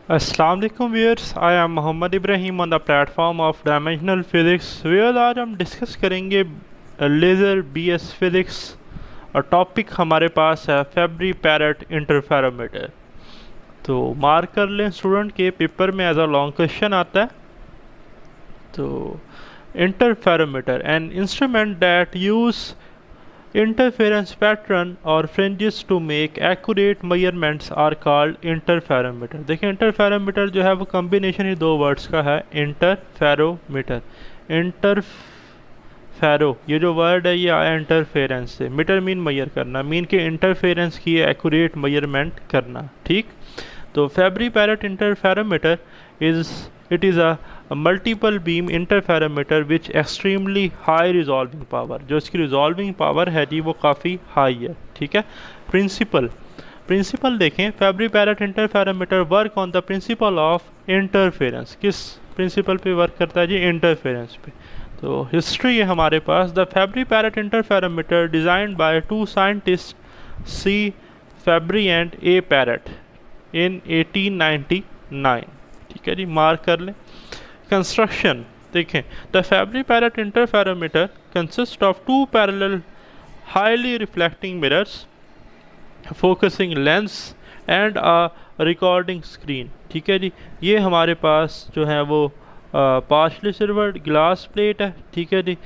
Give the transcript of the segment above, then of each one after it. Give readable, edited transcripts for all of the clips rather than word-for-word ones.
अस्सलाम वालेकुम viewers, I am Mohammad Ibrahim on the platform of dimensional physics. Viewers, आज हम डिस्कस करेंगे लेज़र बीएस फिज़िक्स और टॉपिक हमारे पास है फेबरी पैरेट इंटरफेरोमीटर। तो मार्क कर लें, स्टूडेंट के पेपर में एज अ लॉन्ग क्वेश्चन आता है। तो interferometer an instrument that use interference pattern or fringes to make accurate measurements are called interferometer। देखिए interferometer जो है वो कॉम्बिनेशन ही दो वर्ड्स का है, इंटरफेरोमीटर। इंटरफेरो ये जो वर्ड है ये आया इंटरफेरेंस से, मीटर मीन मेजर करना, मीन के इंटरफेरेंस की एक्यूरेट मेजरमेंट करना, ठीक। तो February Perot interferometer it is a multiple beam interferometer which extremely high resolving power, जो इसकी रिजॉल्विंग पावर है जी वो काफ़ी हाई है, ठीक है। प्रिंसिपल देखें, Fabry Perot interferometer work on the principle of interference. किस प्रिंसिपल पे वर्क करता है जी? इंटरफेरेंस पे। तो हिस्ट्री है हमारे पास, the Fabry Perot interferometer designed by two scientist C Fabry and A Perot in 1899, ठीक है जी, मार्क कर लें। कंस्ट्रक्शन देखें, the Fabry Perot interferometer consist of two parallel highly reflecting mirrors, focusing lens and a recording screen, ठीक है जी। ये हमारे पास जो है वो पार्शली सिल्वर्ड ग्लास प्लेट है, ठीक है जी।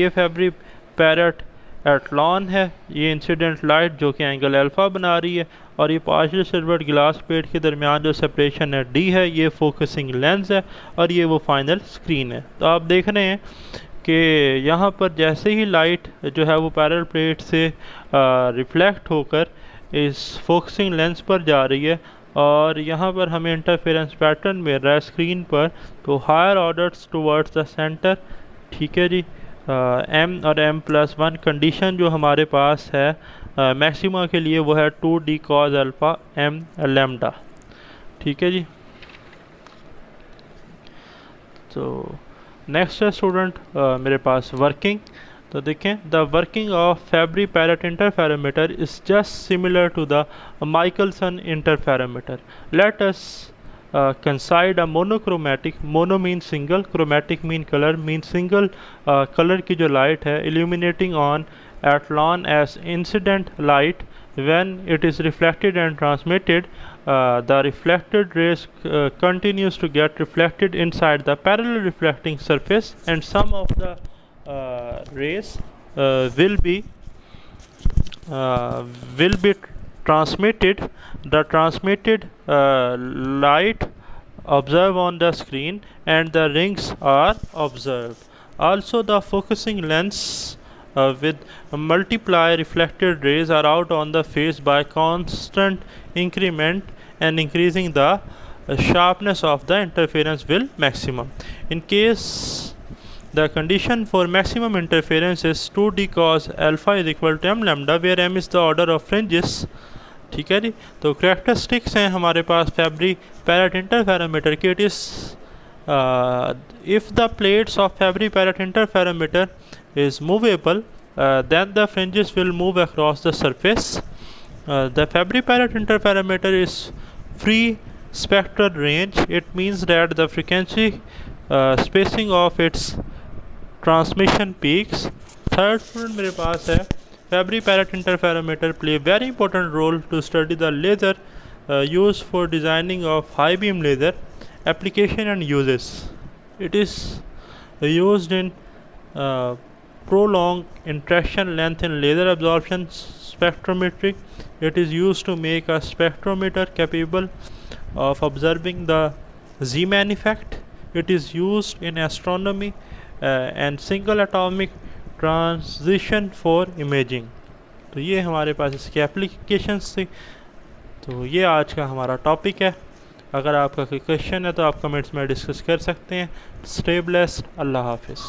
ये फेबरी पैरेट एटलॉन है, ये इंसिडेंट लाइट जो कि एंगल अल्फ़ा बना रही है, और ये पार्शियल सिल्वर्ड ग्लास प्लेट के दरमियान जो सेपरेशन है डी है, ये फोकसिंग लेंस है, और ये वो फाइनल स्क्रीन है। तो आप देख रहे हैं कि यहाँ पर जैसे ही लाइट जो है वो पैरेलल प्लेट से रिफ्लेक्ट होकर इस फोकसिंग लेंस पर जा रही है, और यहाँ पर हमें इंटरफेरेंस पैटर्न मिल रहा है स्क्रीन पर। तो higher orders towards the centre, ठीक है जी। m और m+1 कंडीशन जो हमारे पास है मैक्सिमा के लिए वो है 2d cos alpha m lambda, ठीक है जी। तो नेक्स्ट है स्टूडेंट मेरे पास वर्किंग। तो देखें, the working of Fabry Perot interferometer is just similar to the Michelson interferometer. Let us consider a monochromatic, mono mean single, chromatic mean color, mean single color की जो light है illuminating on athlon as incident light, when it is reflected and transmitted the reflected rays continues to get reflected inside the parallel reflecting surface, and some of the rays will be transmitted. The transmitted light observed on the screen and the rings are observed. Also the focusing lens with multiply reflected rays are out on the face by constant increment, and increasing the sharpness of the interference will maximum. In case the condition for maximum interference is 2d cos alpha is equal to m lambda, where m is the order of fringes, ठीक है जी। तो characteristics हैं हमारे पास February Perot interferometer के। It is if the plates of Fabry Perot interferometer is movable then the fringes will move across the surface. The Fabry Parrot interferometer is free spectral range. It means that the frequency spacing of its transmission peaks. Third student मेरे पास है, Fabry Parrot interferometer play a very important role to study the laser used for designing of high beam laser application and uses. It is used in prolonged interaction length in laser absorption spectrometry. It is used to make a spectrometer capable of observing the Z-man effect. It is used in astronomy and single atomic transition for imaging. तो ये हमारे पास इसके applications थे। तो ये आज का हमारा टॉपिक है। अगर आपका कोई क्वेश्चन है तो आप कमेंट्स में डिस्कस कर सकते हैं। स्टे ब्लेस्ड, अल्लाह हाफिज़।